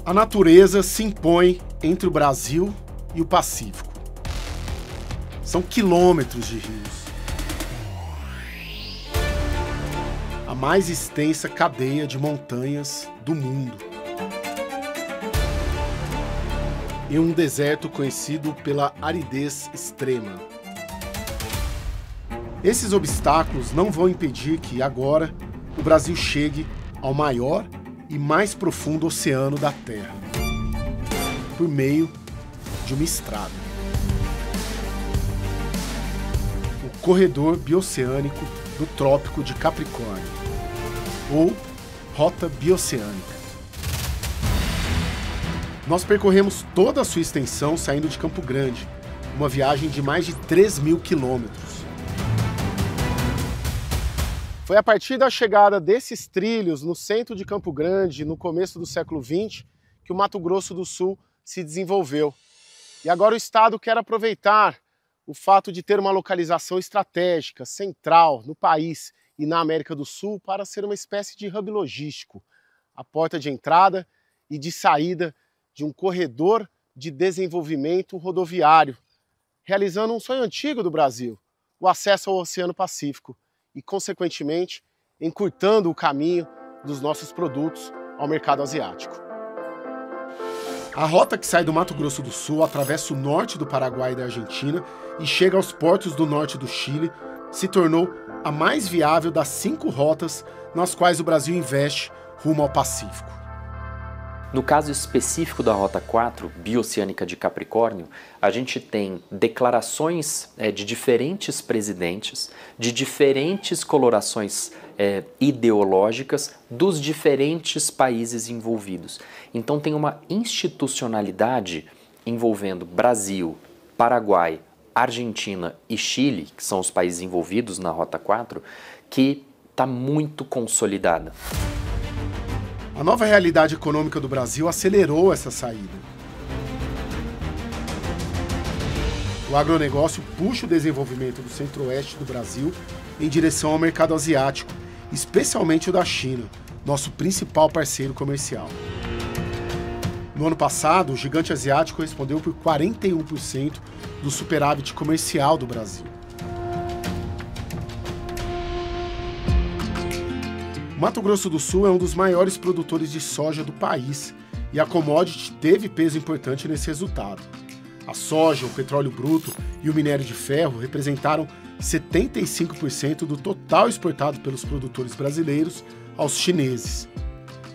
A natureza se impõe entre o Brasil e o Pacífico. São quilômetros de rios. A mais extensa cadeia de montanhas do mundo. E um deserto conhecido pela aridez extrema. Esses obstáculos não vão impedir que, agora, o Brasil chegue ao maior e mais profundo oceano da Terra, por meio de uma estrada. O Corredor Bioceânico do Trópico de Capricórnio, ou Rota Bioceânica. Nós percorremos toda a sua extensão saindo de Campo Grande, uma viagem de mais de 3.000 quilômetros. Foi a partir da chegada desses trilhos no centro de Campo Grande, no começo do século XX, que o Mato Grosso do Sul se desenvolveu. E agora o Estado quer aproveitar o fato de ter uma localização estratégica, central, no país e na América do Sul para ser uma espécie de hub logístico, a porta de entrada e de saída de um corredor de desenvolvimento rodoviário, realizando um sonho antigo do Brasil, o acesso ao Oceano Pacífico, e, consequentemente, encurtando o caminho dos nossos produtos ao mercado asiático. A rota que sai do Mato Grosso do Sul atravessa o norte do Paraguai e da Argentina e chega aos portos do norte do Chile, se tornou a mais viável das 5 rotas nas quais o Brasil investe rumo ao Pacífico. No caso específico da Rota 4, Bioceânica de Capricórnio, a gente tem declarações de diferentes presidentes, de diferentes colorações ideológicas dos diferentes países envolvidos. Então tem uma institucionalidade envolvendo Brasil, Paraguai, Argentina e Chile, que são os países envolvidos na Rota 4, que está muito consolidada. A nova realidade econômica do Brasil acelerou essa saída. O agronegócio puxa o desenvolvimento do centro-oeste do Brasil em direção ao mercado asiático, especialmente o da China, nosso principal parceiro comercial. No ano passado, o gigante asiático respondeu por 41% do superávit comercial do Brasil. Mato Grosso do Sul é um dos maiores produtores de soja do país e a commodity teve peso importante nesse resultado. A soja, o petróleo bruto e o minério de ferro representaram 75% do total exportado pelos produtores brasileiros aos chineses.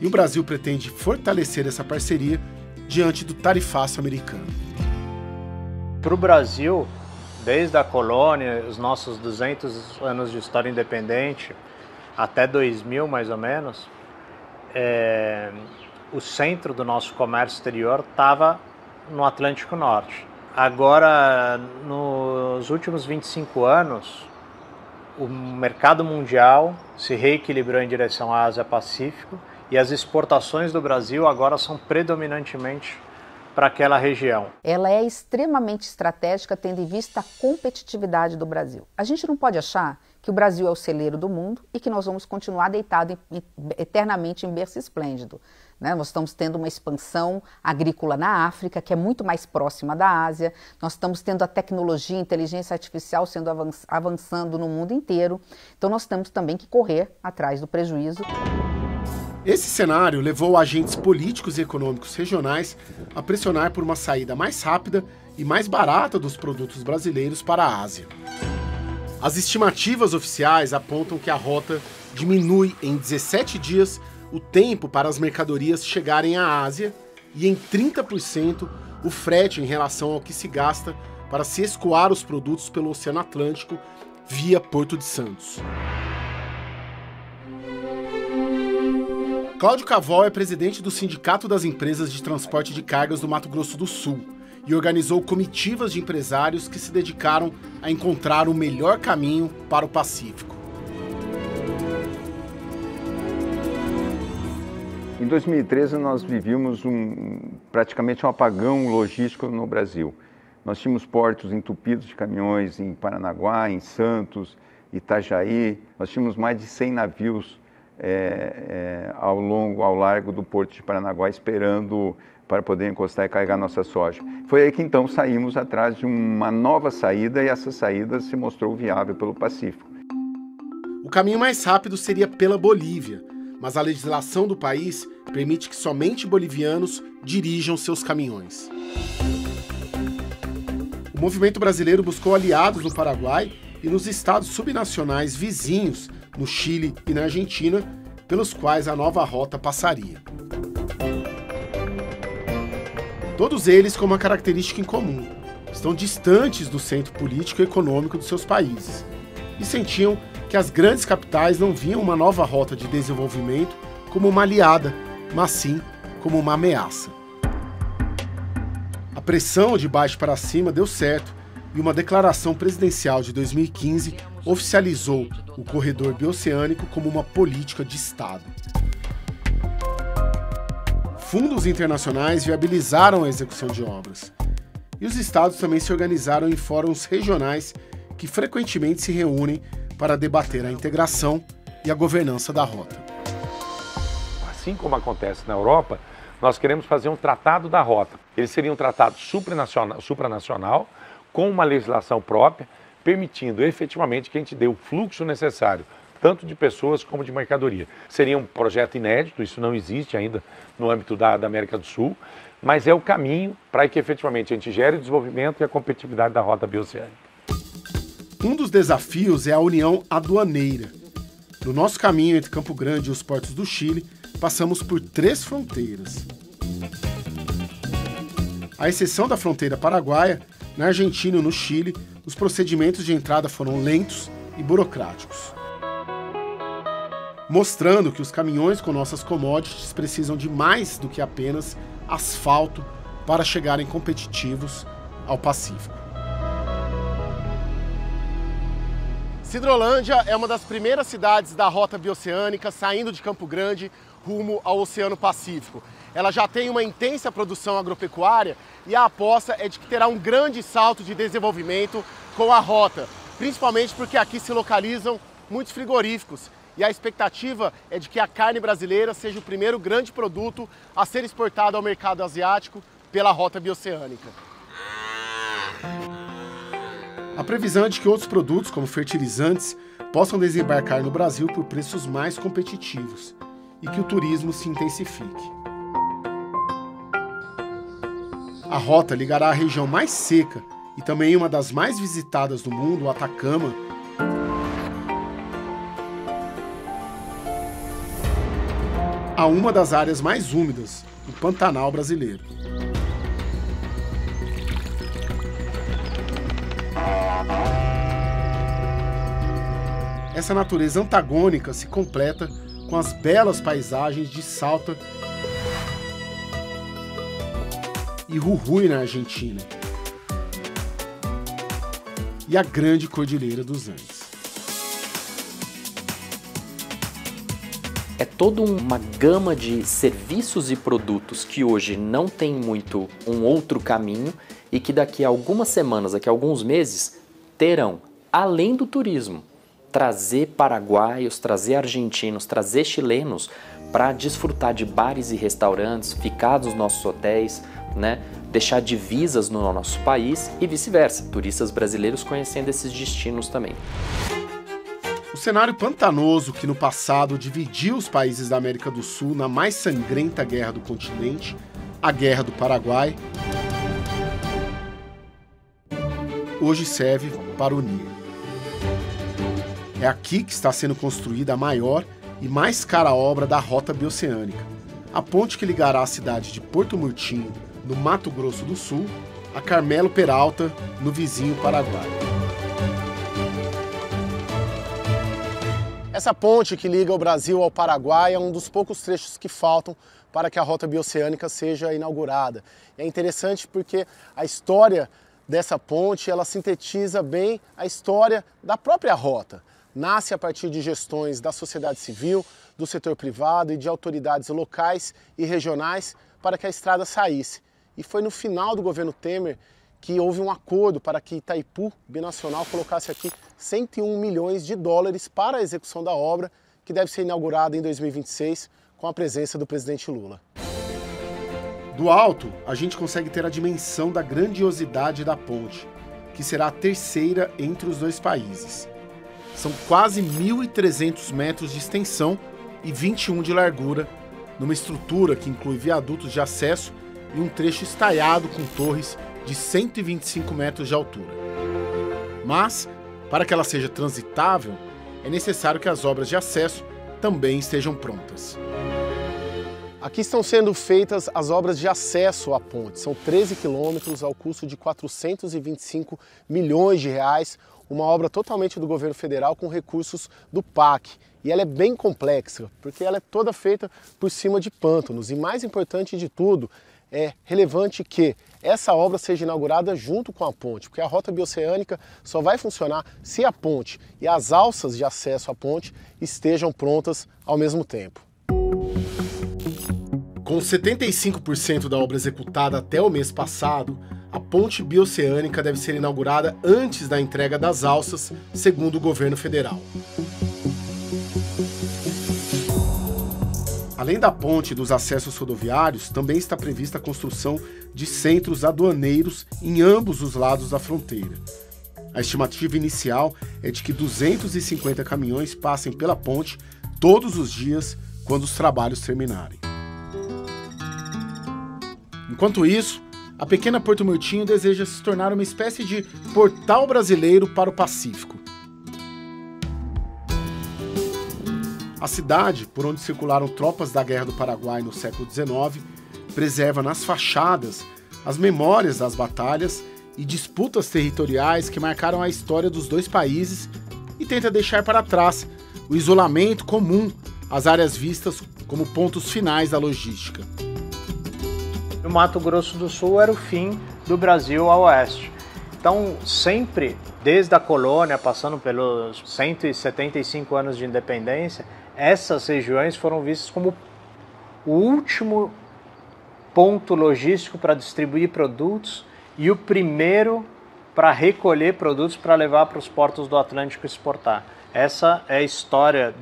E o Brasil pretende fortalecer essa parceria diante do tarifaço americano. Para o Brasil, desde a colônia, os nossos 200 anos de história independente, até 2000 mais ou menos, o centro do nosso comércio exterior estava no Atlântico Norte. Agora, nos últimos 25 anos, o mercado mundial se reequilibrou em direção à Ásia-Pacífico e as exportações do Brasil agora são predominantemente para aquela região. Ela é extremamente estratégica, tendo em vista a competitividade do Brasil. A gente não pode achar que o Brasil é o celeiro do mundo e que nós vamos continuar deitado eternamente em berço esplêndido. Nós estamos tendo uma expansão agrícola na África, que é muito mais próxima da Ásia. Nós estamos tendo a tecnologia, a inteligência artificial sendo avançando no mundo inteiro. Então nós temos também que correr atrás do prejuízo. Esse cenário levou agentes políticos e econômicos regionais a pressionar por uma saída mais rápida e mais barata dos produtos brasileiros para a Ásia. As estimativas oficiais apontam que a rota diminui em 17 dias o tempo para as mercadorias chegarem à Ásia e em 30% o frete em relação ao que se gasta para se escoar os produtos pelo Oceano Atlântico via Porto de Santos. Cláudio Cavol é presidente do Sindicato das Empresas de Transporte de Cargas do Mato Grosso do Sul e organizou comitivas de empresários que se dedicaram a encontrar o melhor caminho para o Pacífico. Em 2013 nós vivíamos praticamente um apagão logístico no Brasil. Nós tínhamos portos entupidos de caminhões em Paranaguá, em Santos, Itajaí. Nós tínhamos mais de 100 navios ao largo do Porto de Paranaguá, esperando para poder encostar e carregar nossa soja. Foi aí que então saímos atrás de uma nova saída e essa saída se mostrou viável pelo Pacífico. O caminho mais rápido seria pela Bolívia, mas a legislação do país permite que somente bolivianos dirijam seus caminhões. O movimento brasileiro buscou aliados no Paraguai e nos estados subnacionais vizinhos, no Chile e na Argentina, pelos quais a nova rota passaria. Todos eles com uma característica em comum: estão distantes do centro político e econômico de seus países e sentiam que as grandes capitais não viam uma nova rota de desenvolvimento como uma aliada, mas sim como uma ameaça. A pressão de baixo para cima deu certo e uma declaração presidencial de 2015 oficializou o corredor bioceânico como uma política de Estado. Fundos internacionais viabilizaram a execução de obras. E os estados também se organizaram em fóruns regionais que frequentemente se reúnem para debater a integração e a governança da rota. Assim como acontece na Europa, nós queremos fazer um tratado da rota. Ele seria um tratado supranacional, com uma legislação própria, permitindo efetivamente que a gente dê o fluxo necessário, tanto de pessoas como de mercadoria. Seria um projeto inédito, isso não existe ainda no âmbito da América do Sul, mas é o caminho para que efetivamente a gente gere o desenvolvimento e a competitividade da rota bioceânica. Um dos desafios é a união aduaneira. No nosso caminho entre Campo Grande e os portos do Chile, passamos por 3 fronteiras. À exceção da fronteira paraguaia, na Argentina e no Chile, os procedimentos de entrada foram lentos e burocráticos, mostrando que os caminhões com nossas commodities precisam de mais do que apenas asfalto para chegarem competitivos ao Pacífico. Sidrolândia é uma das primeiras cidades da rota bioceânica, saindo de Campo Grande rumo ao Oceano Pacífico. Ela já tem uma intensa produção agropecuária e a aposta é de que terá um grande salto de desenvolvimento com a rota, principalmente porque aqui se localizam muitos frigoríficos e a expectativa é de que a carne brasileira seja o primeiro grande produto a ser exportado ao mercado asiático pela rota bioceânica. A previsão é de que outros produtos, como fertilizantes, possam desembarcar no Brasil por preços mais competitivos e que o turismo se intensifique. A rota ligará a região mais seca e também uma das mais visitadas do mundo, o Atacama, a uma das áreas mais úmidas, o Pantanal brasileiro. Essa natureza antagônica se completa com as belas paisagens de Salta e Jujuy na Argentina e a grande Cordilheira dos Andes. É toda uma gama de serviços e produtos que hoje não tem muito um outro caminho e que daqui a algumas semanas, daqui a alguns meses, terão, além do turismo, trazer paraguaios, trazer argentinos, trazer chilenos para desfrutar de bares e restaurantes, ficar nos nossos hotéis, né? Deixar divisas no nosso país e vice-versa, turistas brasileiros conhecendo esses destinos também. O cenário pantanoso que no passado dividiu os países da América do Sul na mais sangrenta guerra do continente, a Guerra do Paraguai, hoje serve para unir. É aqui que está sendo construída a maior e mais cara obra da rota bioceânica, a ponte que ligará a cidade de Porto Murtinho, no Mato Grosso do Sul, a Carmelo Peralta, no vizinho Paraguai. Essa ponte que liga o Brasil ao Paraguai é um dos poucos trechos que faltam para que a rota bioceânica seja inaugurada. É interessante porque a história dessa ponte, ela sintetiza bem a história da própria rota. Nasce a partir de gestões da sociedade civil, do setor privado e de autoridades locais e regionais para que a estrada saísse. E foi no final do governo Temer que houve um acordo para que Itaipu Binacional colocasse aqui 101 milhões de dólares para a execução da obra que deve ser inaugurada em 2026 com a presença do presidente Lula. Do alto, a gente consegue ter a dimensão da grandiosidade da ponte, que será a terceira entre os dois países. São quase 1.300 metros de extensão e 21 de largura, numa estrutura que inclui viadutos de acesso e um trecho estaiado com torres de 125 metros de altura. Mas, para que ela seja transitável, é necessário que as obras de acesso também estejam prontas. Aqui estão sendo feitas as obras de acesso à ponte. São 13 quilômetros ao custo de 425 milhões de reais, uma obra totalmente do governo federal com recursos do PAC. E ela é bem complexa, porque ela é toda feita por cima de pântanos. E mais importante de tudo, é relevante que essa obra seja inaugurada junto com a ponte, porque a rota bioceânica só vai funcionar se a ponte e as alças de acesso à ponte estejam prontas ao mesmo tempo. Com 75% da obra executada até o mês passado, a ponte bioceânica deve ser inaugurada antes da entrega das alças, segundo o governo federal. Além da ponte e dos acessos rodoviários, também está prevista a construção de centros aduaneiros em ambos os lados da fronteira. A estimativa inicial é de que 250 caminhões passem pela ponte todos os dias quando os trabalhos terminarem. Enquanto isso, a pequena Porto Murtinho deseja se tornar uma espécie de portal brasileiro para o Pacífico. A cidade, por onde circularam tropas da Guerra do Paraguai no século XIX, preserva nas fachadas as memórias das batalhas e disputas territoriais que marcaram a história dos dois países e tenta deixar para trás o isolamento comum às áreas vistas como pontos finais da logística. O Mato Grosso do Sul era o fim do Brasil a oeste. Então, sempre, desde a colônia, passando pelos 175 anos de independência, essas regiões foram vistas como o último ponto logístico para distribuir produtos e o primeiro para recolher produtos para levar para os portos do Atlântico e exportar. Essa é a história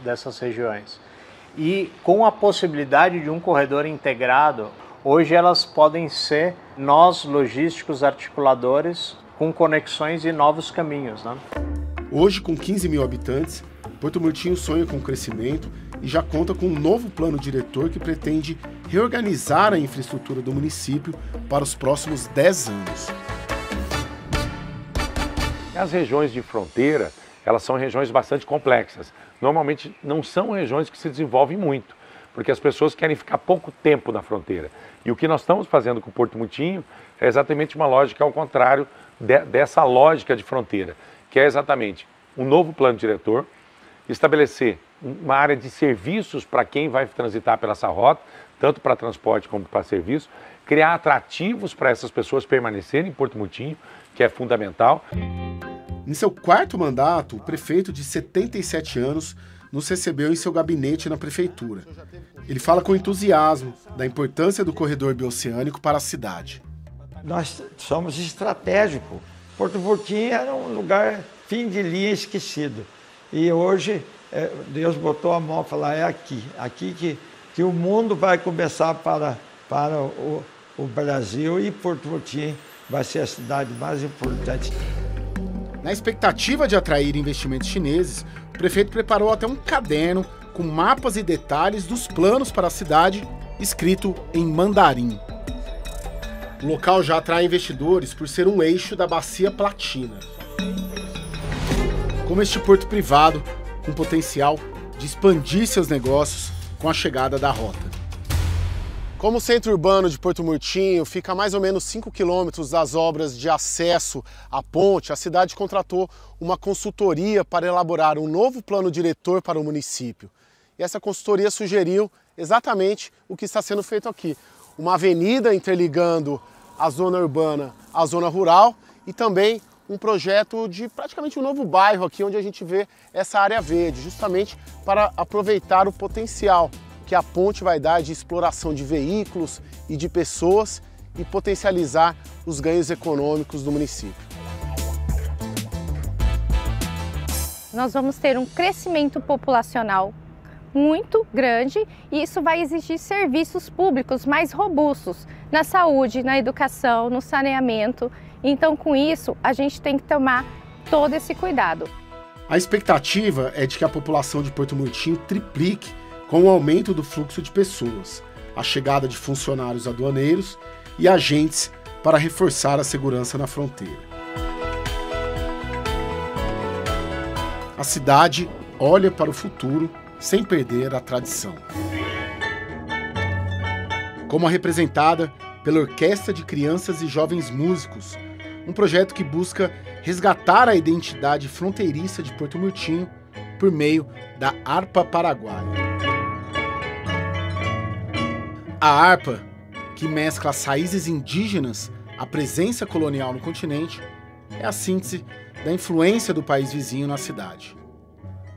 dessas regiões. E com a possibilidade de um corredor integrado, hoje elas podem ser nós logísticos articuladores com conexões e novos caminhos, né? Hoje, com 15 mil habitantes, Porto Murtinho sonha com crescimento e já conta com um novo plano diretor que pretende reorganizar a infraestrutura do município para os próximos 10 anos. As regiões de fronteira, elas são regiões bastante complexas. Normalmente não são regiões que se desenvolvem muito, porque as pessoas querem ficar pouco tempo na fronteira. E o que nós estamos fazendo com o Porto Murtinho é exatamente uma lógica ao contrário dessa lógica de fronteira, que é exatamente um novo plano diretor, estabelecer uma área de serviços para quem vai transitar pela essa rota, tanto para transporte como para serviço, criar atrativos para essas pessoas permanecerem em Porto Murtinho, que é fundamental. Em seu quarto mandato, o prefeito de 77 anos nos recebeu em seu gabinete na prefeitura. Ele fala com entusiasmo da importância do corredor bioceânico para a cidade. Nós somos estratégicos. Porto Murtinho era um lugar fim de linha esquecido. E hoje Deus botou a mão e falou, é aqui que o mundo vai começar para o Brasil e Porto Murtinho vai ser a cidade mais importante. Na expectativa de atrair investimentos chineses, o prefeito preparou até um caderno com mapas e detalhes dos planos para a cidade, escrito em mandarim. O local já atrai investidores por ser um eixo da Bacia Platina. Como este porto privado, com potencial de expandir seus negócios com a chegada da rota. Como o centro urbano de Porto Murtinho fica a mais ou menos 5 quilômetros das obras de acesso à ponte, a cidade contratou uma consultoria para elaborar um novo plano diretor para o município. E essa consultoria sugeriu exatamente o que está sendo feito aqui. Uma avenida interligando a zona urbana à zona rural e também um projeto de praticamente um novo bairro aqui, onde a gente vê essa área verde, justamente para aproveitar o potencial que a ponte vai dar de exploração de veículos e de pessoas e potencializar os ganhos econômicos do município. nós vamos ter um crescimento populacional muito grande e isso vai exigir serviços públicos mais robustos na saúde, na educação, no saneamento. Então, com isso, a gente tem que tomar todo esse cuidado. A expectativa é de que a população de Porto Murtinho triplique com o aumento do fluxo de pessoas, a chegada de funcionários aduaneiros e agentes para reforçar a segurança na fronteira. A cidade olha para o futuro sem perder a tradição. Como representada pela Orquestra de Crianças e Jovens Músicos, um projeto que busca resgatar a identidade fronteiriça de Porto Murtinho por meio da harpa paraguaia. A harpa, que mescla as raízes indígenas à presença colonial no continente, é a síntese da influência do país vizinho na cidade.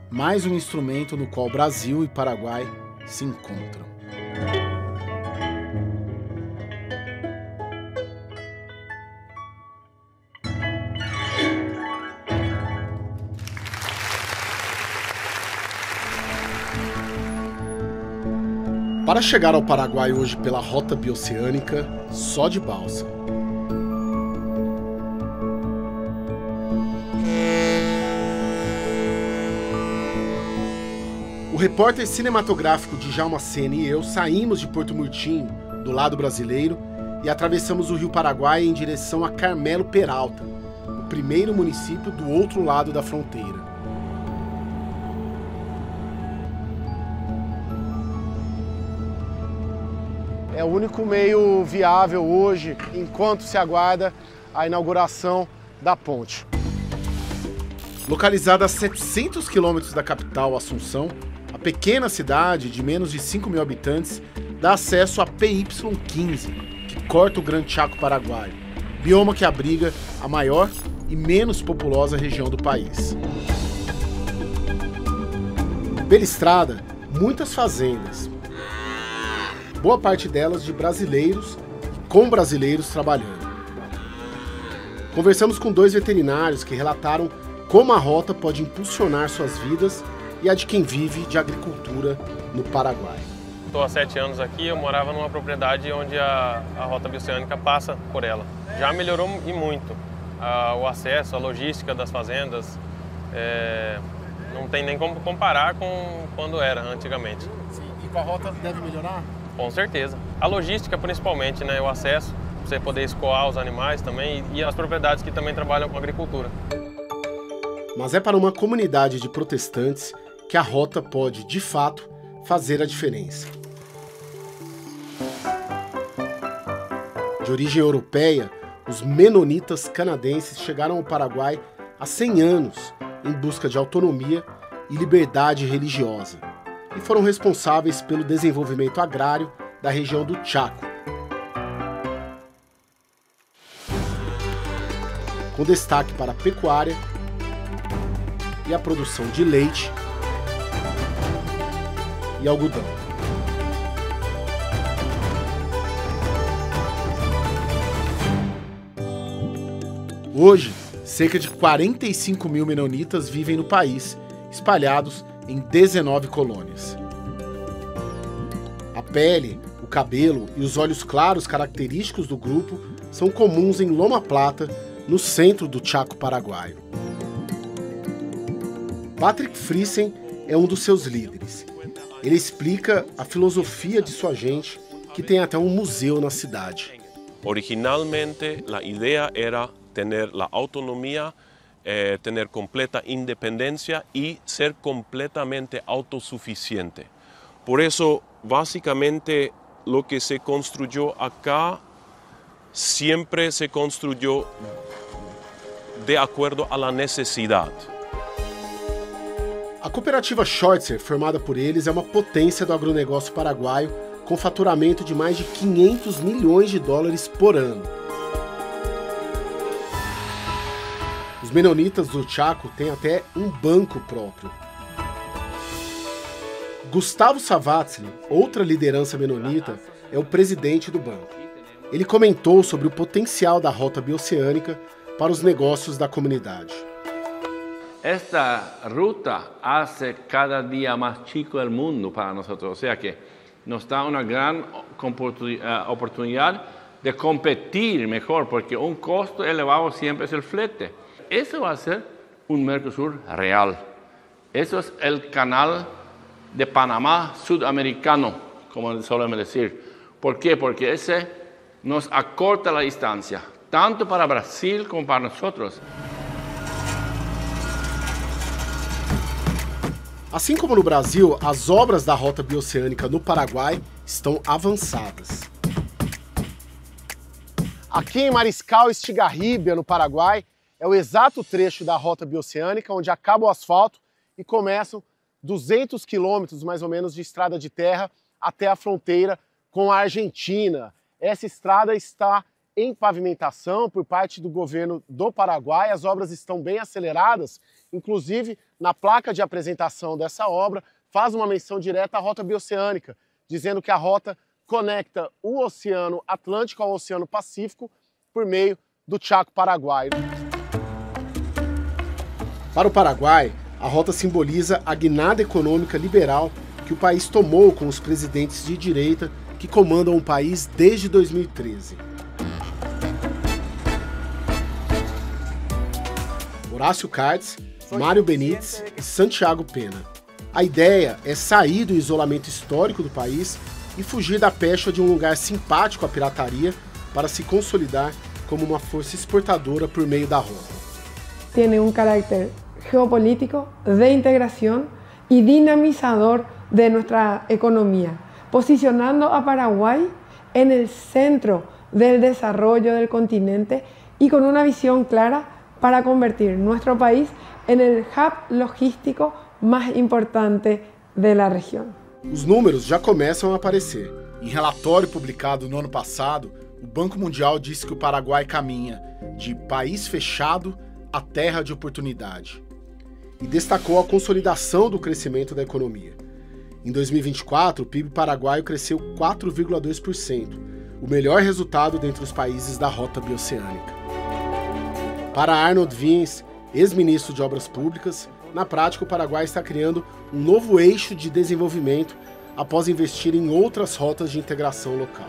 Mais um instrumento no qual Brasil e Paraguai se encontram. Para chegar ao Paraguai hoje pela rota bioceânica, só de balsa. O repórter cinematográfico Djalma Sena e eu saímos de Porto Murtinho, do lado brasileiro, e atravessamos o Rio Paraguai em direção a Carmelo Peralta, o primeiro município do outro lado da fronteira. É o único meio viável hoje, enquanto se aguarda a inauguração da ponte. Localizada a 700 quilômetros da capital, Assunção, a pequena cidade de menos de 5 mil habitantes dá acesso à PY-15, que corta o Grande Chaco Paraguaio, bioma que abriga a maior e menos populosa região do país. Pela estrada, muitas fazendas, boa parte delas de brasileiros e com brasileiros trabalhando. Conversamos com 2 veterinários que relataram como a rota pode impulsionar suas vidas e a de quem vive de agricultura no Paraguai. Estou há 7 anos aqui, eu morava numa propriedade onde a rota bioceânica passa por ela. Já melhorou e muito o acesso, a logística das fazendas, não tem nem como comparar com quando era antigamente. Sim, e com a rota deve melhorar? Com certeza. A logística principalmente, né? O acesso, você poder escoar os animais também e as propriedades que também trabalham com agricultura. Mas é para uma comunidade de protestantes que a rota pode, de fato, fazer a diferença. De origem europeia, os menonitas canadenses chegaram ao Paraguai há 100 anos em busca de autonomia e liberdade religiosa e foram responsáveis pelo desenvolvimento agrário da região do Chaco, com destaque para a pecuária e a produção de leite e algodão. Hoje, cerca de 45 mil menonitas vivem no país, espalhados em 19 colônias. A pele, o cabelo e os olhos claros característicos do grupo são comuns em Loma Plata, no centro do Chaco paraguaio. Patrick Friesen é um dos seus líderes. Ele explica a filosofia de sua gente, que tem até um museu na cidade. Originalmente, a ideia era ter a autonomia, ter completa independência e ser completamente autosuficiente. Por isso, basicamente, o que se construyó acá sempre se construyó de acordo a la necesidade. A cooperativa Schortzer, formada por eles, é uma potência do agronegócio paraguaio, com faturamento de mais de 500 milhões de dólares por ano. Os menonitas do Chaco têm até um banco próprio. Gustavo Savatsky, outra liderança menonita, é o presidente do banco. Ele comentou sobre o potencial da rota bioceânica para os negócios da comunidade. esta ruta hace cada día más chico el mundo para nosotros, o sea que nos da una gran oportunidad de competir mejor, porque un costo elevado siempre es el flete. Eso va a ser un Mercosur real. Eso es el canal de Panamá sudamericano, como solemos decir. ¿Por qué? Porque ese nos acorta la distancia, tanto para Brasil como para nosotros. Assim como no Brasil, as obras da Rota Bioceânica no Paraguai estão avançadas. Aqui em Mariscal Estigarribia, no Paraguai, é o exato trecho da Rota Bioceânica onde acaba o asfalto e começam 200 quilômetros, mais ou menos, de estrada de terra até a fronteira com a Argentina. Essa estrada está em pavimentação por parte do governo do Paraguai, as obras estão bem aceleradas, inclusive na placa de apresentação dessa obra faz uma menção direta à Rota Bioceânica, dizendo que a rota conecta o Oceano Atlântico ao Oceano Pacífico por meio do Chaco Paraguaio. Para o Paraguai, a rota simboliza a guinada econômica liberal que o país tomou com os presidentes de direita que comandam o país desde 2013. Horácio Cartes, Mário Benítez e Santiago Pena. A ideia é sair do isolamento histórico do país e fugir da pecha de um lugar simpático à pirataria para se consolidar como uma força exportadora por meio da rota. Tiene un carácter geopolítico, de integración y dinamizador de nuestra economía, posicionando a Paraguay en el centro del desarrollo del continente y con una visión clara para convertir nuestro país en el hub logístico mais importante da região. Os números já começam a aparecer. Em relatório publicado no ano passado, o Banco Mundial disse que o Paraguai caminha de país fechado a terra de oportunidade e destacou a consolidação do crescimento da economia. Em 2024, o PIB paraguaio cresceu 4,2%, o melhor resultado dentre os países da Rota Bioceânica. Para Arnold Wiens, ex-ministro de Obras Públicas, na prática o Paraguai está criando um novo eixo de desenvolvimento após investir em outras rotas de integração local.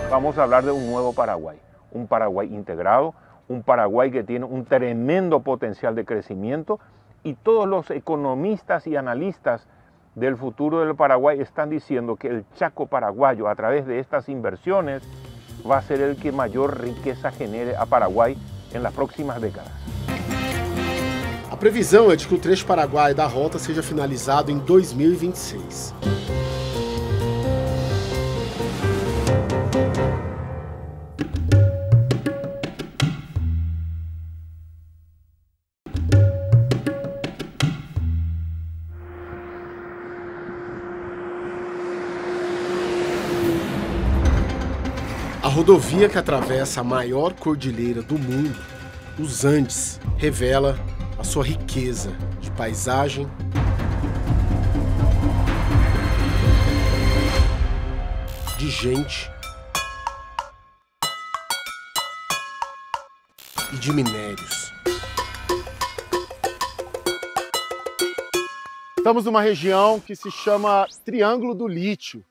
Vamos a hablar de un nuevo Paraguay, un Paraguay integrado, un Paraguay que tiene un tremendo potencial de crecimiento y todos los economistas y analistas del futuro del Paraguay están diciendo que el Chaco paraguayo a través de estas inversiones va a ser el que mayor riqueza genere a Paraguay en las próximas décadas. A previsão é de que o trecho paraguaio da rota seja finalizado em 2026. A rodovia que atravessa a maior cordilheira do mundo, os Andes, revela a sua riqueza de paisagem, de gente e de minérios. Estamos numa região que se chama Triângulo do Lítio,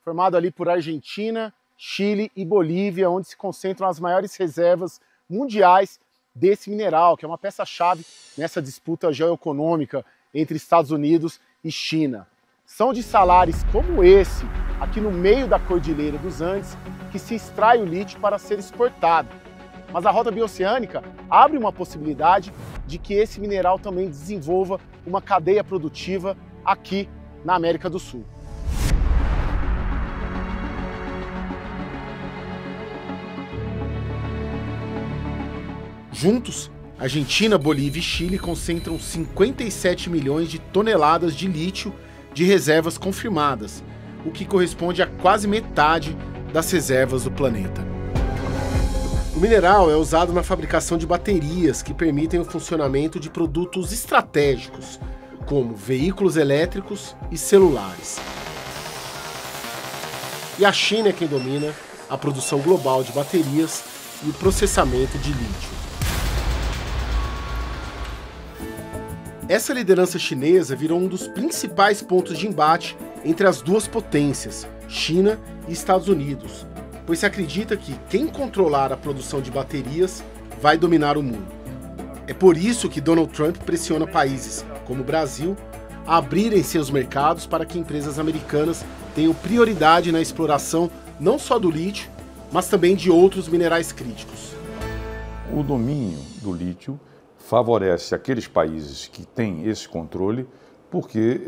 formado ali por Argentina, Chile e Bolívia, onde se concentram as maiores reservas mundiais desse mineral, que é uma peça-chave nessa disputa geoeconômica entre Estados Unidos e China. São de salares como esse, aqui no meio da Cordilheira dos Andes, que se extrai o lítio para ser exportado. Mas a Rota Bioceânica abre uma possibilidade de que esse mineral também desenvolva uma cadeia produtiva aqui na América do Sul. Juntos, Argentina, Bolívia e Chile concentram 57 milhões de toneladas de lítio de reservas confirmadas, o que corresponde a quase metade das reservas do planeta. O mineral é usado na fabricação de baterias que permitem o funcionamento de produtos estratégicos, como veículos elétricos e celulares. E a China é quem domina a produção global de baterias e o processamento de lítio. Essa liderança chinesa virou um dos principais pontos de embate entre as duas potências, China e Estados Unidos, pois se acredita que quem controlar a produção de baterias vai dominar o mundo. É por isso que Donald Trump pressiona países, como o Brasil, a abrirem seus mercados para que empresas americanas tenham prioridade na exploração não só do lítio, mas também de outros minerais críticos. O domínio do lítio favorece aqueles países que têm esse controle, porque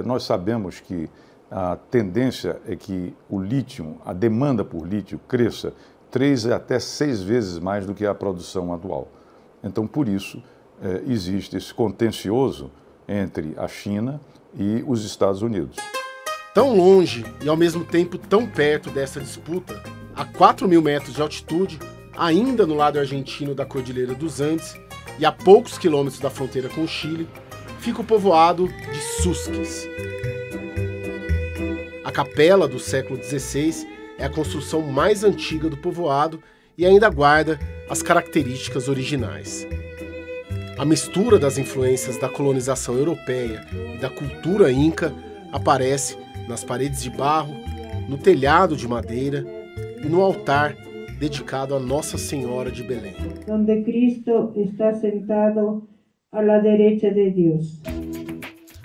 nós sabemos que a tendência é que o lítio, a demanda por lítio cresça 3 até 6 vezes mais do que a produção atual. Então, por isso, existe esse contencioso entre a China e os Estados Unidos. Tão longe e ao mesmo tempo tão perto dessa disputa, a 4.000 metros de altitude, ainda no lado argentino da Cordilheira dos Andes e a poucos quilômetros da fronteira com o Chile, fica o povoado de Susques. A capela do século XVI é a construção mais antiga do povoado e ainda guarda as características originais. A mistura das influências da colonização europeia e da cultura inca aparece nas paredes de barro, no telhado de madeira e no altar dedicado a Nossa Senhora de Belém. Onde Cristo está sentado à direita de Deus.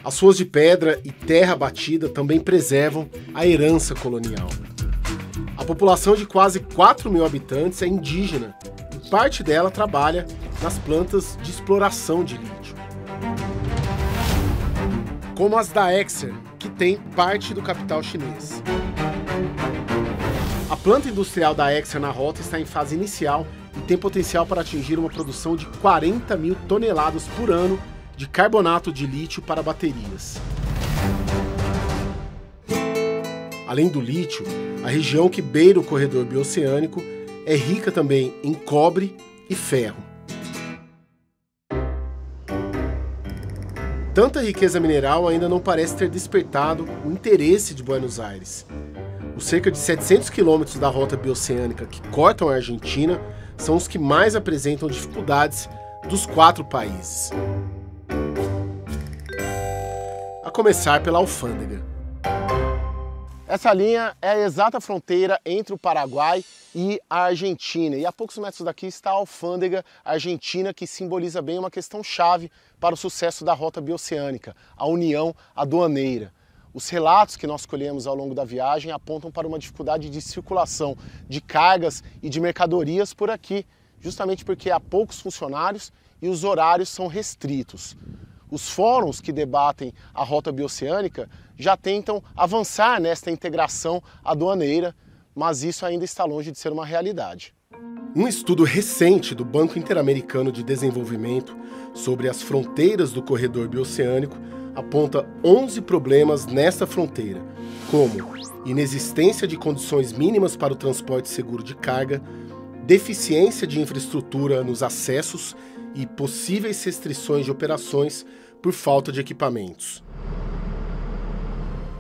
As ruas de pedra e terra batida também preservam a herança colonial. A população de quase 4.000 habitantes é indígena e parte dela trabalha nas plantas de exploração de lítio. Como as da Exer, que tem parte do capital chinês. A planta industrial da Exer na rota está em fase inicial e tem potencial para atingir uma produção de 40.000 toneladas por ano de carbonato de lítio para baterias. Além do lítio, a região que beira o corredor bioceânico é rica também em cobre e ferro. Tanta riqueza mineral ainda não parece ter despertado o interesse de Buenos Aires. Os cerca de 700 quilômetros da rota bioceânica que cortam a Argentina são os que mais apresentam dificuldades dos 4 países. A começar pela alfândega. Essa linha é a exata fronteira entre o Paraguai e a Argentina. E a poucos metros daqui está a alfândega argentina, que simboliza bem uma questão chave para o sucesso da rota bioceânica, a união aduaneira. Os relatos que nós colhemos ao longo da viagem apontam para uma dificuldade de circulação de cargas e de mercadorias por aqui, justamente porque há poucos funcionários e os horários são restritos. Os fóruns que debatem a rota bioceânica já tentam avançar nesta integração aduaneira, mas isso ainda está longe de ser uma realidade. Um estudo recente do Banco Interamericano de Desenvolvimento sobre as fronteiras do corredor bioceânico aponta 11 problemas nesta fronteira, como inexistência de condições mínimas para o transporte seguro de carga, deficiência de infraestrutura nos acessos e possíveis restrições de operações por falta de equipamentos.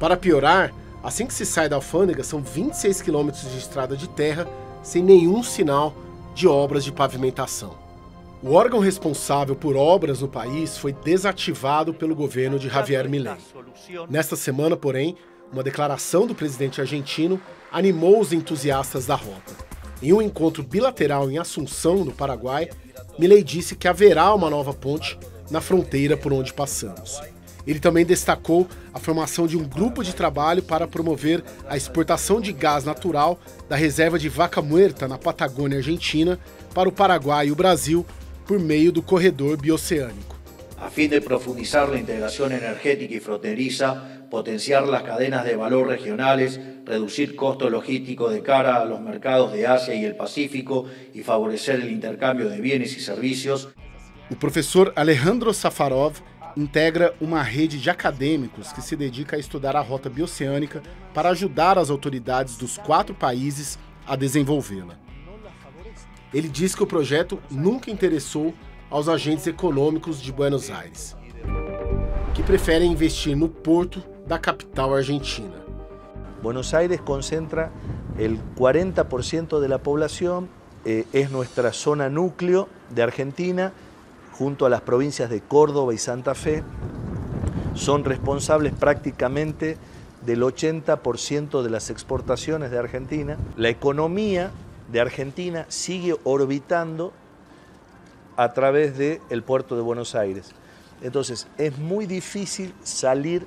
Para piorar, assim que se sai da alfândega, são 26 quilômetros de estrada de terra sem nenhum sinal de obras de pavimentação. O órgão responsável por obras no país foi desativado pelo governo de Javier Milei. Nesta semana, porém, uma declaração do presidente argentino animou os entusiastas da rota. Em um encontro bilateral em Assunção, no Paraguai, Milei disse que haverá uma nova ponte na fronteira por onde passamos. Ele também destacou a formação de um grupo de trabalho para promover a exportação de gás natural da reserva de Vaca Muerta, na Patagônia Argentina, para o Paraguai e o Brasil, por meio do corredor bioceânico. A fim de profundizar a integração energética e fronteriza, potenciar as cadenas de valor regionais, reduzir costos logísticos de cara a los mercados de Ásia e o Pacífico e favorecer o intercâmbio de bienes e serviços. O professor Alejandro Safarov integra uma rede de acadêmicos que se dedica a estudar a rota bioceânica para ajudar as autoridades dos 4 países a desenvolvê-la. Ele diz que o projeto nunca interessou aos agentes econômicos de Buenos Aires, que preferem investir no porto da capital argentina. Buenos Aires concentra el 40% de la población, es nuestra zona núcleo de Argentina junto a las provincias de Córdoba y Santa Fe, son responsables prácticamente del 80% de las exportaciones de Argentina. La economía de Argentina sigue orbitando a través del puerto de Buenos Aires. Entonces, es muy difícil salir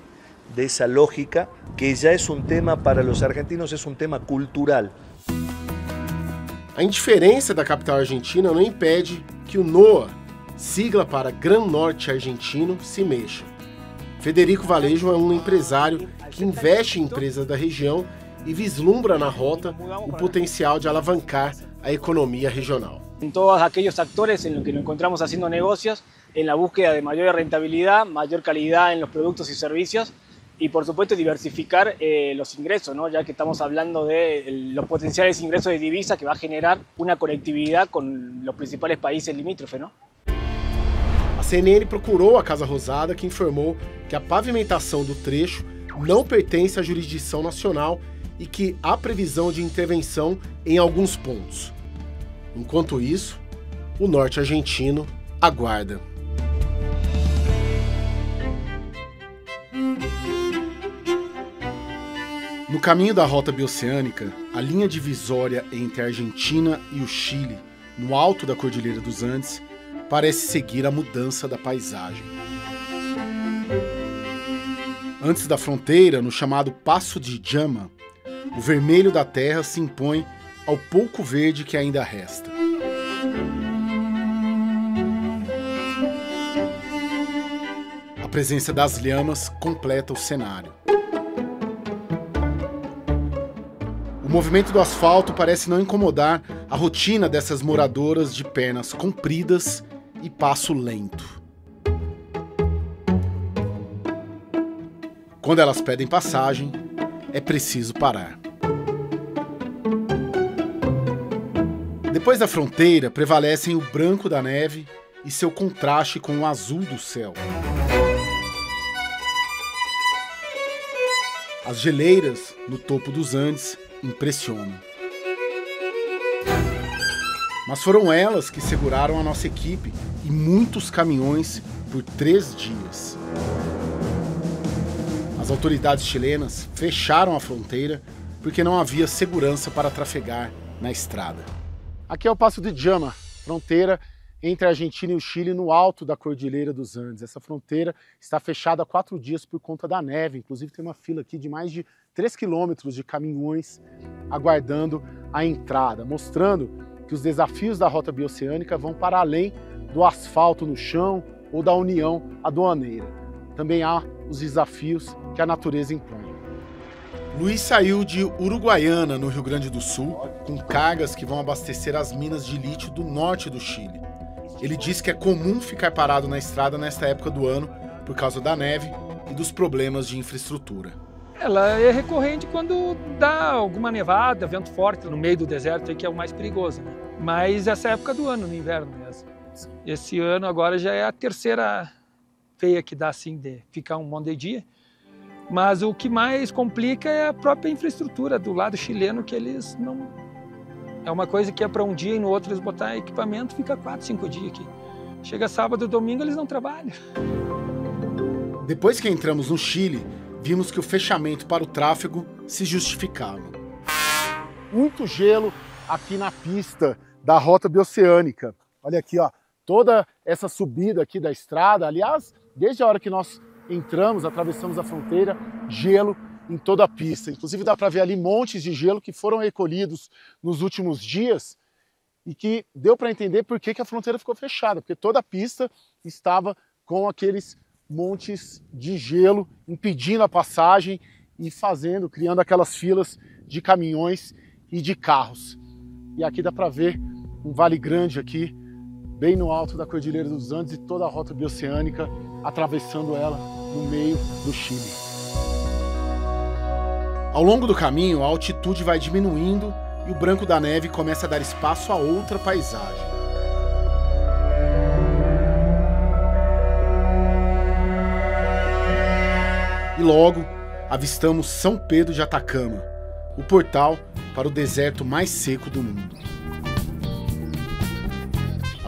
de esa lógica, que ya es un tema para los argentinos, es un tema cultural. A indiferença da capital argentina não impede que o NOA, sigla para Gran Norte Argentino, se mexa. Federico Valejo é um empresário que investe em empresas da região e vislumbra na rota o potencial de alavancar a economia regional. En todos aquellos actores en los que nos encontramos haciendo negocios, en la búsqueda de mayor rentabilidad, mayor calidad en los productos y servicios y por supuesto diversificar los ingresos, ¿no? Ya que estamos hablando de los potenciales ingresos de divisa que va a generar una conectividad con los principales países limítrofes, ¿no? A CNN procurou a Casa Rosada, que informou que a pavimentação do trecho não pertence à jurisdição nacional e que há previsão de intervenção em alguns pontos. Enquanto isso, o norte argentino aguarda. No caminho da rota bioceânica, a linha divisória entre a Argentina e o Chile, no alto da Cordilheira dos Andes, parece seguir a mudança da paisagem. Antes da fronteira, no chamado Passo de Jama, o vermelho da terra se impõe ao pouco verde que ainda resta. A presença das lhamas completa o cenário. O movimento do asfalto parece não incomodar a rotina dessas moradoras de pernas compridas e passo lento. Quando elas pedem passagem, é preciso parar. Depois da fronteira, prevalecem o branco da neve e seu contraste com o azul do céu. As geleiras no topo dos Andes impressionam. Mas foram elas que seguraram a nossa equipe e muitos caminhões por 3 dias. As autoridades chilenas fecharam a fronteira porque não havia segurança para trafegar na estrada. Aqui é o Passo de Jama, fronteira entre a Argentina e o Chile no alto da Cordilheira dos Andes. Essa fronteira está fechada há 4 dias por conta da neve. Inclusive tem uma fila aqui de mais de 3 quilômetros de caminhões aguardando a entrada, mostrando que os desafios da rota bioceânica vão para além do asfalto no chão ou da união aduaneira. Também há os desafios que a natureza impõe. Luiz saiu de Uruguaiana, no Rio Grande do Sul, com cargas que vão abastecer as minas de lítio do norte do Chile. Ele disse que é comum ficar parado na estrada nesta época do ano por causa da neve e dos problemas de infraestrutura. Ela é recorrente quando dá alguma nevada, vento forte no meio do deserto, que é o mais perigoso, né? Mas essa época do ano, no inverno mesmo. Esse ano agora já é a terceira feia que dá assim de ficar um monte de dia. Mas o que mais complica é a própria infraestrutura do lado chileno, que eles não... É uma coisa que é para um dia e no outro eles botar equipamento, fica 4, 5 dias aqui. Chega sábado e domingo eles não trabalham. Depois que entramos no Chile, vimos que o fechamento para o tráfego se justificava. Muito gelo aqui na pista da rota bioceânica. Olha aqui, ó, toda essa subida aqui da estrada. Aliás, desde a hora que nós entramos, atravessamos a fronteira, gelo em toda a pista. Inclusive dá para ver ali montes de gelo que foram recolhidos nos últimos dias e que deu para entender por que a fronteira ficou fechada, porque toda a pista estava com aqueles montes de gelo impedindo a passagem e criando aquelas filas de caminhões e de carros. E aqui dá para ver um vale grande aqui, bem no alto da Cordilheira dos Andes e toda a rota bioceânica atravessando ela no meio do Chile. Ao longo do caminho, a altitude vai diminuindo e o branco da neve começa a dar espaço a outra paisagem. E logo, avistamos São Pedro de Atacama, o portal para o deserto mais seco do mundo.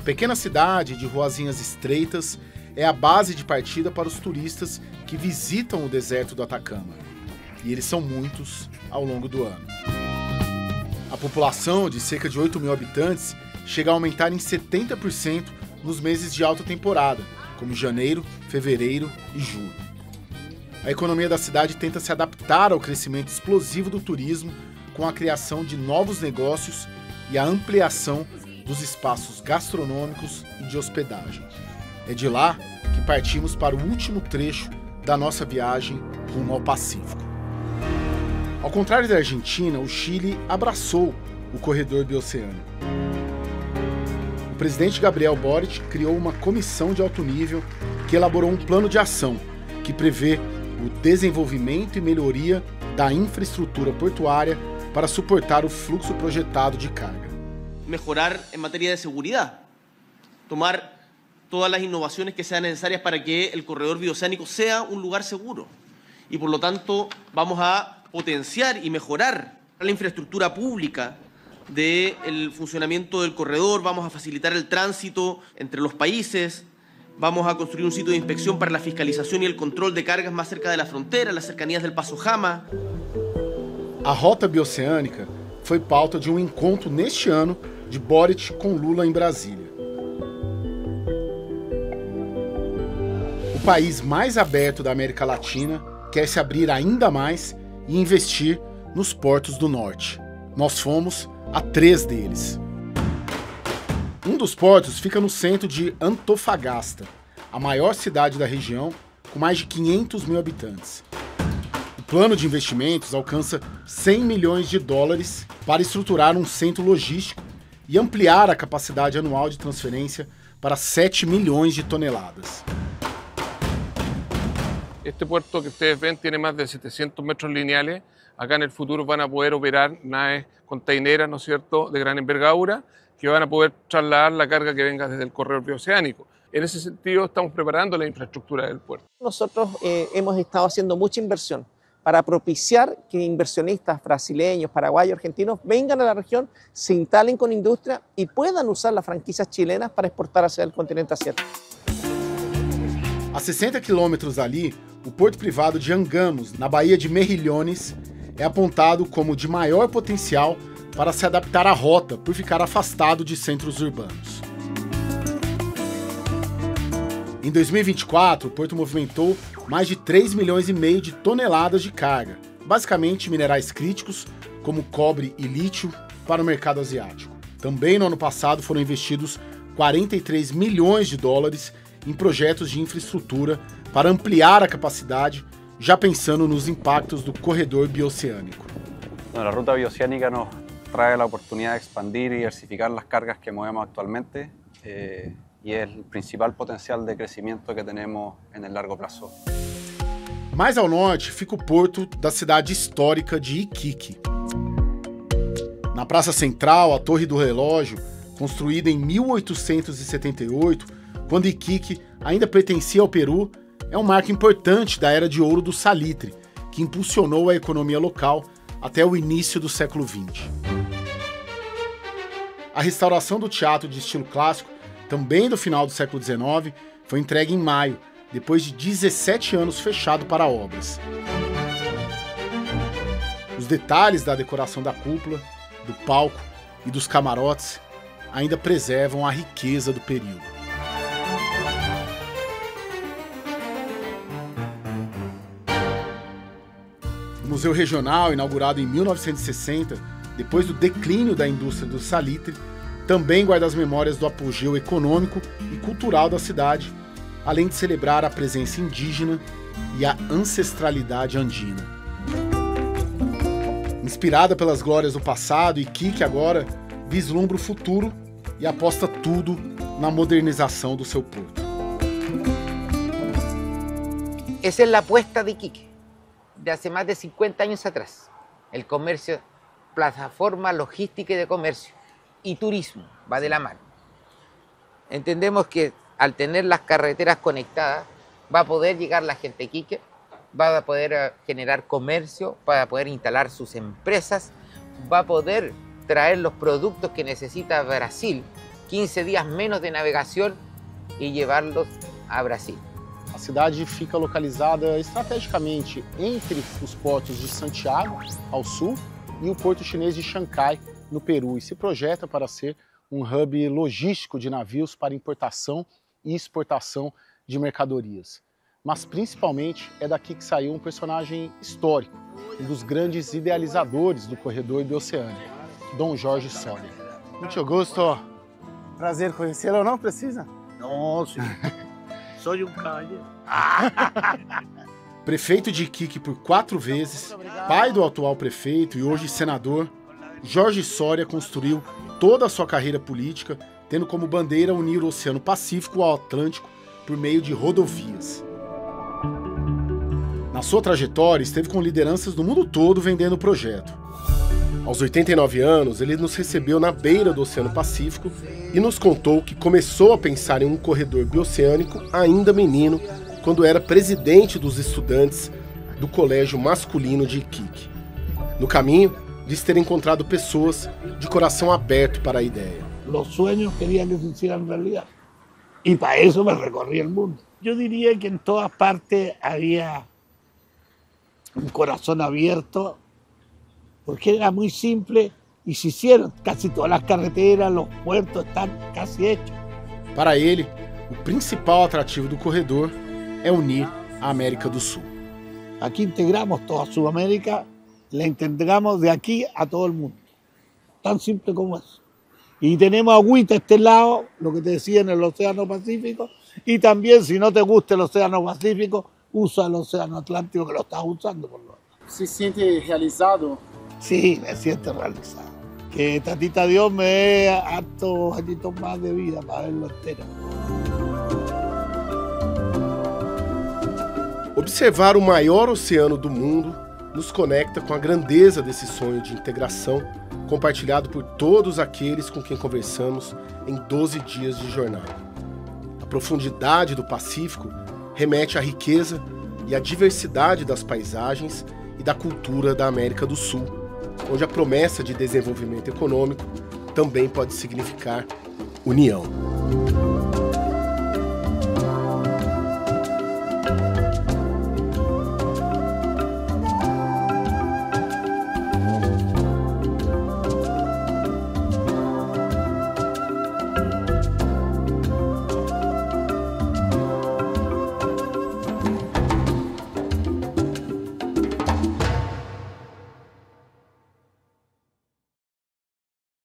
pequena cidade de ruazinhas estreitas é a base de partida para os turistas que visitam o deserto do Atacama. E eles são muitos ao longo do ano. A população, de cerca de 8 mil habitantes, chega a aumentar em 70% nos meses de alta temporada, como janeiro, fevereiro e julho. A economia da cidade tenta se adaptar ao crescimento explosivo do turismo com a criação de novos negócios e a ampliação dos espaços gastronômicos e de hospedagem. É de lá que partimos para o último trecho da nossa viagem rumo ao Pacífico. Ao contrário da Argentina, o Chile abraçou o corredor bioceânico. O presidente Gabriel Boric criou uma comissão de alto nível que elaborou um plano de ação que prevê o desenvolvimento e melhoria da infraestrutura portuária para suportar o fluxo projetado de carga. Mejorar en materia de seguridad, tomar todas las innovaciones que sean necesarias para que el corredor bioceánico sea un lugar seguro. Y por lo tanto vamos a potenciar y mejorar la infraestructura pública del funcionamiento del corredor, vamos a facilitar el tránsito entre los países, vamos a construir un sitio de inspección para la fiscalización y el control de cargas más cerca de la frontera, las cercanías del Paso Jama. A rota bioceânica foi pauta de um encontro neste ano de Boric com Lula em Brasília. O país mais aberto da América Latina quer se abrir ainda mais e investir nos portos do norte. Nós fomos a 3 deles. Um dos portos fica no centro de Antofagasta, a maior cidade da região, com mais de 500 mil habitantes. O plano de investimentos alcança 100 milhões de dólares para estruturar um centro logístico e ampliar a capacidade anual de transferência para 7 milhões de toneladas. Este puerto que ustedes ven tiene más de 700 metros lineales. Acá en el futuro van a poder operar naves containeras, ¿no es cierto?, de gran envergadura, que van a poder trasladar la carga que venga desde el corredor bioceánico. En ese sentido, estamos preparando la infraestructura del puerto. Nosotros hemos estado haciendo mucha inversión para propiciar que inversionistas brasileños, paraguayos, argentinos vengan a la región, se instalen con industria y puedan usar las franquicias chilenas para exportar hacia el continente asiático. A 60 quilômetros dali, o porto privado de Angamos, na Baía de Mejillones, é apontado como de maior potencial para se adaptar à rota por ficar afastado de centros urbanos. Em 2024, o porto movimentou mais de 3,5 milhões de toneladas de carga, basicamente minerais críticos como cobre e lítio para o mercado asiático. Também no ano passado foram investidos 43 milhões de dólares em projetos de infraestrutura para ampliar a capacidade, já pensando nos impactos do corredor bioceânico. A ruta bioceánica nos trae la oportunidad de expandir y diversificar las cargas que movemos actualmente y es el principal potencial de crecimiento que tenemos en el largo plazo. Mais ao norte fica o porto da cidade histórica de Iquique. Na Praça Central, a Torre do Relógio, construída em 1878, quando Iquique ainda pertencia ao Peru, é um marco importante da era de ouro do salitre, que impulsionou a economia local até o início do século XX. A restauração do teatro de estilo clássico, também do final do século XIX, foi entregue em maio, depois de 17 anos fechado para obras. Os detalhes da decoração da cúpula, do palco e dos camarotes ainda preservam a riqueza do período. O Museu Regional, inaugurado em 1960, depois do declínio da indústria do salitre, também guarda as memórias do apogeu econômico e cultural da cidade, além de celebrar a presença indígena e a ancestralidade andina. Inspirada pelas glórias do passado, Iquique agora vislumbra o futuro e aposta tudo na modernização do seu porto. Esa es la apuesta de Iquique, de hace más de 50 años atrás. El comercio, plataforma logística y de comercio y turismo va de la mano. Entendemos que al tener las carreteras conectadas va a poder llegar la gente a Iquique, va a poder generar comercio, va a poder instalar sus empresas, va a poder traer los productos que necesita Brasil 15 días menos de navegación y llevarlos a Brasil. A cidade fica localizada estrategicamente entre os portos de Santiago, ao sul, e o porto chinês de Xangai, no Peru, e se projeta para ser um hub logístico de navios para importação e exportação de mercadorias. Mas principalmente é daqui que saiu um personagem histórico, um dos grandes idealizadores do corredor bioceânico, Dom Jorge Soria. Muito gosto. Prazer conhecê-lo, não precisa? Não, sim. Sou um caballero. Prefeito de Iquique por 4 vezes, pai do atual prefeito e hoje senador, Jorge Soria construiu toda a sua carreira política, tendo como bandeira unir o Oceano Pacífico ao Atlântico por meio de rodovias. Na sua trajetória, esteve com lideranças do mundo todo vendendo o projeto. Aos 89 anos, ele nos recebeu na beira do Oceano Pacífico e nos contou que começou a pensar em um corredor bioceânico ainda menino, quando era presidente dos estudantes do Colégio Masculino de Iquique. No caminho, diz ter encontrado pessoas de coração aberto para a ideia. Los sueños quería que se hicieran realidad. Y para eso me recorrí el mundo. Yo diría que en todas partes había un corazón abierto, porque era muy simple y se hicieron. Casi todas las carreteras, los puertos están casi hechos. Para ele, o principal atrativo do corredor é unir a América do Sul. Aquí integramos toda Sudamérica, la integramos de aquí a todo el mundo. Tan simple como eso. Y tenemos agüita a este lado, lo que te decía, en el Océano Pacífico, y también, si no te gusta el Océano Pacífico, usa el Océano Atlántico, que lo estás usando por lo menos. ¿Se siente realizado? Sí, me siento realizado. Que Tatita Dios me dé hartos añitos más de vida para verlo entero. Observar o maior oceano do mundo nos conecta com a grandeza desse sonho de integração compartilhado por todos aqueles com quem conversamos em 12 dias de jornada. A profundidade do Pacífico remete à riqueza e à diversidade das paisagens e da cultura da América do Sul, onde a promessa de desenvolvimento econômico também pode significar união.